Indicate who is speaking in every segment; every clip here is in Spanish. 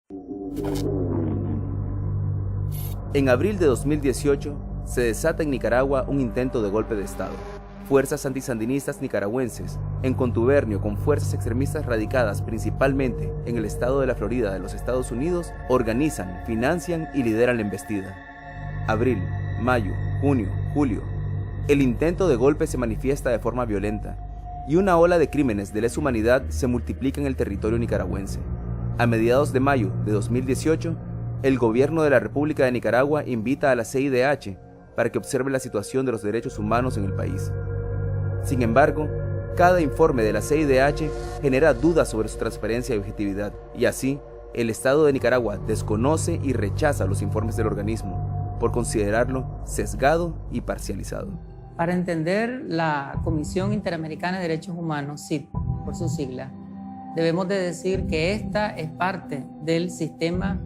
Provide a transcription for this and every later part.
Speaker 1: En abril de 2018, se desata en Nicaragua un intento de golpe de Estado. Fuerzas antisandinistas nicaragüenses, en contubernio con fuerzas extremistas radicadas principalmente en el estado de la Florida de los Estados Unidos, organizan, financian y lideran la embestida. Abril, mayo, junio, julio. El intento de golpe se manifiesta de forma violenta y una ola de crímenes de lesa humanidad se multiplica en el territorio nicaragüense. A mediados de mayo de 2018, el gobierno de la República de Nicaragua invita a la CIDH para que observe la situación de los derechos humanos en el país. Sin embargo, cada informe de la CIDH genera dudas sobre su transparencia y objetividad, y así, el Estado de Nicaragua desconoce y rechaza los informes del organismo, por considerarlo sesgado y parcializado.
Speaker 2: Para entender la Comisión Interamericana de Derechos Humanos, CID, por su sigla, debemos de decir que esta es parte del sistema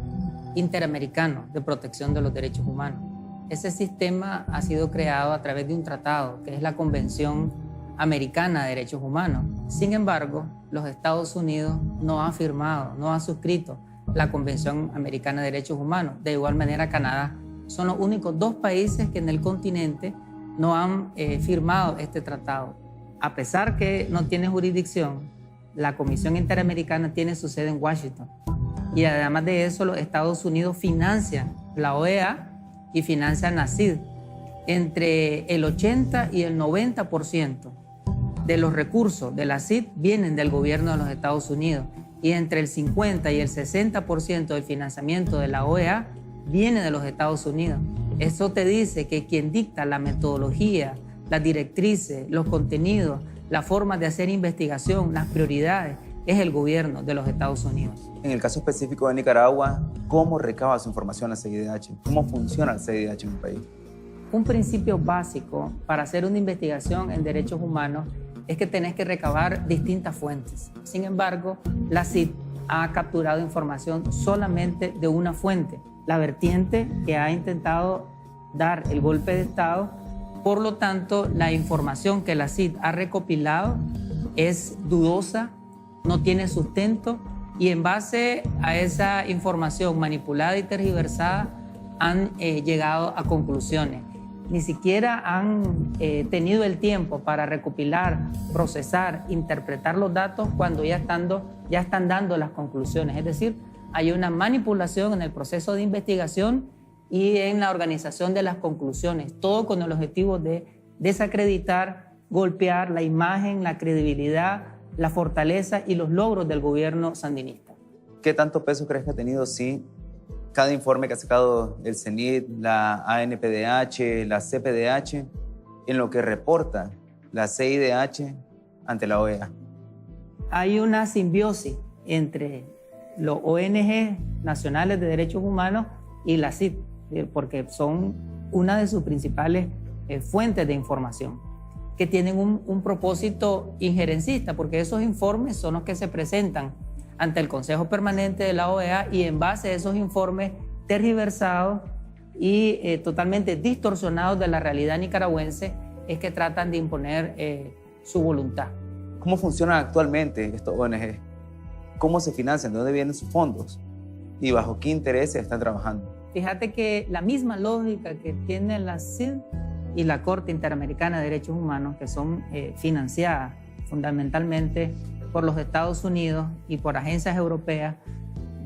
Speaker 2: interamericano de protección de los derechos humanos. Ese sistema ha sido creado a través de un tratado, que es la Convención Americana de Derechos Humanos. Sin embargo, los Estados Unidos no ha firmado, no ha suscrito la Convención Americana de Derechos Humanos. De igual manera, Canadá. Son los únicos dos países que en el continente no han firmado este tratado. A pesar que no tiene jurisdicción, la Comisión Interamericana tiene su sede en Washington. Y además de eso, los Estados Unidos financian la OEA y financian la CID. Entre el 80 y el 90% de los recursos de la CID vienen del gobierno de los Estados Unidos, y entre el 50 y el 60% del financiamiento de la OEA viene de los Estados Unidos. Eso te dice que quien dicta la metodología, las directrices, los contenidos, la forma de hacer investigación, las prioridades, es el gobierno de los Estados Unidos.
Speaker 3: En el caso específico de Nicaragua, ¿cómo recaba su información la CIDH? ¿Cómo funciona la CIDH en el país?
Speaker 2: Un principio básico para hacer una investigación en derechos humanos es que tenés que recabar distintas fuentes. Sin embargo, la CID ha capturado información solamente de una fuente, la vertiente que ha intentado dar el golpe de Estado. Por lo tanto, la información que la CID ha recopilado es dudosa, no tiene sustento, y en base a esa información manipulada y tergiversada han llegado a conclusiones. Ni siquiera han tenido el tiempo para recopilar, procesar, interpretar los datos cuando ya están dando las conclusiones. Es decir, hay una manipulación en el proceso de investigación y en la organización de las conclusiones, todo con el objetivo de desacreditar, golpear la imagen, la credibilidad, la fortaleza y los logros del gobierno sandinista.
Speaker 3: ¿Qué tanto peso crees que ha tenido cada informe que ha sacado el CENIT, la ANPDH, la CPDH, en lo que reporta la CIDH ante la OEA?
Speaker 2: Hay una simbiosis entre los ONG nacionales de derechos humanos y la CID, porque son una de sus principales fuentes de información, que tienen un propósito injerencista, porque esos informes son los que se presentan ante el Consejo Permanente de la OEA, y en base a esos informes tergiversados y totalmente distorsionados de la realidad nicaragüense es que tratan de imponer su voluntad.
Speaker 3: ¿Cómo funcionan actualmente estos ONG? ¿Cómo se financian? ¿De dónde vienen sus fondos? ¿Y bajo qué intereses están trabajando?
Speaker 2: Fíjate que la misma lógica que tiene la CID y la Corte Interamericana de Derechos Humanos, que son financiadas fundamentalmente por los Estados Unidos y por agencias europeas,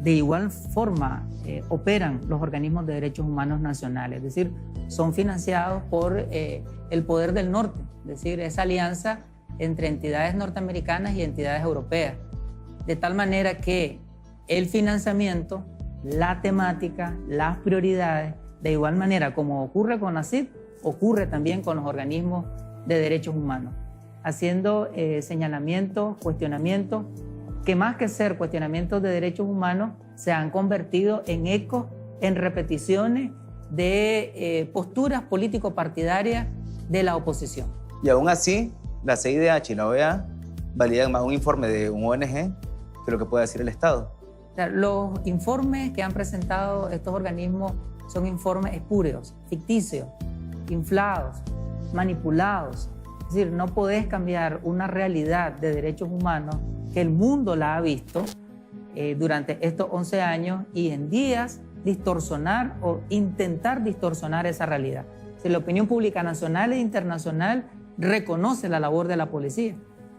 Speaker 2: de igual forma operan los organismos de derechos humanos nacionales, es decir, son financiados por el poder del norte, es decir, esa alianza entre entidades norteamericanas y entidades europeas, de tal manera que el financiamiento, la temática, las prioridades, de igual manera como ocurre con la CID, ocurre también con los organismos de derechos humanos, haciendo señalamientos, cuestionamientos, que más que ser cuestionamientos de derechos humanos, se han convertido en ecos, en repeticiones de posturas político-partidarias de la oposición.
Speaker 3: Y aún así, la CIDH y la OEA validan más un informe de un ONG que lo que puede decir el Estado.
Speaker 2: O sea, los informes que han presentado estos organismos son informes espurios, ficticios, inflados, manipulados. Es decir, no podés cambiar una realidad de derechos humanos que el mundo la ha visto durante estos 11 años y en días distorsionar o intentar distorsionar esa realidad. Si la opinión pública nacional e internacional reconoce la labor de la policía,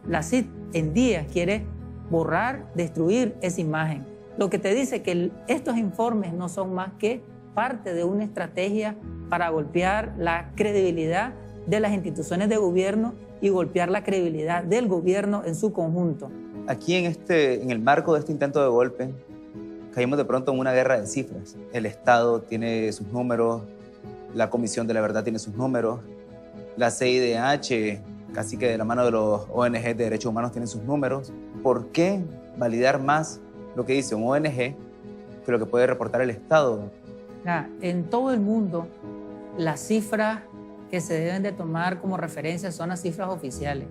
Speaker 2: la CID en días quiere borrar, destruir esa imagen. Lo que te dice que estos informes no son más que parte de una estrategia para golpear la credibilidad de las instituciones de gobierno y golpear la credibilidad del gobierno en su conjunto.
Speaker 3: Aquí en el marco de este intento de golpe, caímos de pronto en una guerra de cifras. El Estado tiene sus números, la Comisión de la Verdad tiene sus números, la CIDH, casi que de la mano de los ONG de derechos humanos, tienen sus números. ¿Por qué validar más lo que dice un ONG que lo que puede reportar el Estado?
Speaker 2: En todo el mundo, las cifras que se deben de tomar como referencia son las cifras oficiales.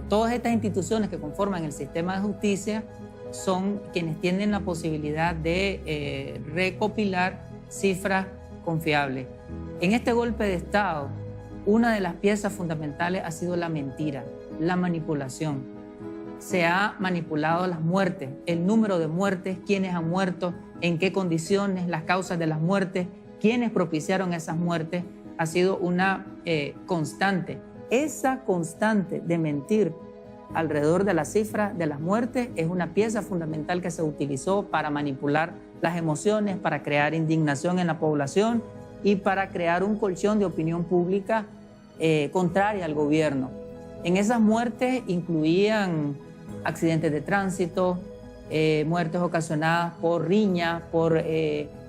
Speaker 2: Todas estas instituciones que conforman el sistema de justicia son quienes tienen la posibilidad de recopilar cifras confiables. En este golpe de Estado, una de las piezas fundamentales ha sido la mentira, la manipulación. Se ha manipulado las muertes, el número de muertes, quiénes han muerto, en qué condiciones, las causas de las muertes, quiénes propiciaron esas muertes, ha sido una constante. Esa constante de mentir alrededor de la cifra de las muertes es una pieza fundamental que se utilizó para manipular las emociones, para crear indignación en la población y para crear un colchón de opinión pública contraria al gobierno. En esas muertes incluían accidentes de tránsito, muertes ocasionadas por riña, por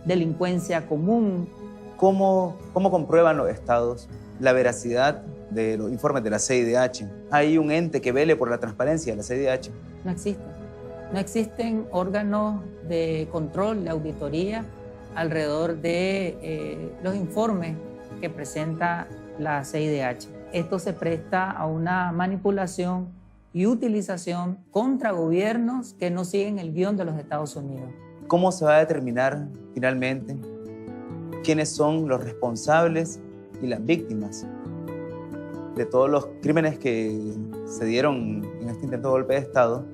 Speaker 2: delincuencia común.
Speaker 3: ¿Cómo comprueban los estados la veracidad de los informes de la CIDH? ¿Hay un ente que vele por la transparencia de la CIDH?
Speaker 2: No existe. No existen órganos de control, de auditoría alrededor de los informes que presenta la CIDH. Esto se presta a una manipulación y utilización contra gobiernos que no siguen el guión de los Estados Unidos.
Speaker 3: ¿Cómo se va a determinar finalmente quiénes son los responsables y las víctimas de todos los crímenes que se dieron en este intento de golpe de Estado?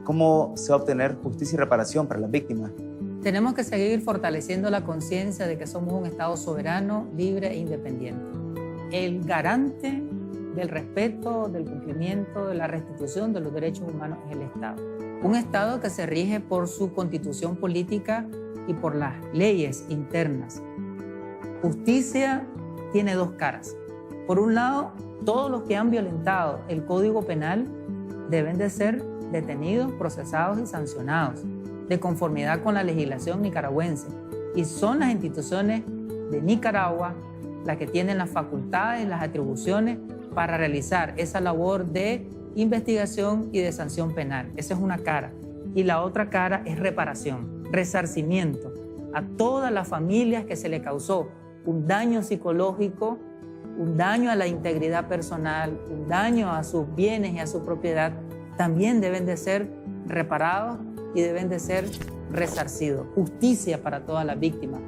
Speaker 3: ¿Cómo se va a obtener justicia y reparación para las víctimas?
Speaker 2: Tenemos que seguir fortaleciendo la conciencia de que somos un Estado soberano, libre e independiente. El garante del respeto, del cumplimiento, de la restitución de los derechos humanos es el Estado. Un Estado que se rige por su constitución política y por las leyes internas. Justicia tiene dos caras. Por un lado, todos los que han violentado el Código Penal deben de ser detenidos, procesados y sancionados de conformidad con la legislación nicaragüense. Y son las instituciones de Nicaragua las que tienen las facultades, las atribuciones para realizar esa labor de investigación y de sanción penal. Esa es una cara. Y la otra cara es reparación, resarcimiento a todas las familias que se le causó un daño psicológico, un daño a la integridad personal, un daño a sus bienes y a su propiedad. También deben de ser reparados y deben de ser resarcidos. Justicia para todas las víctimas.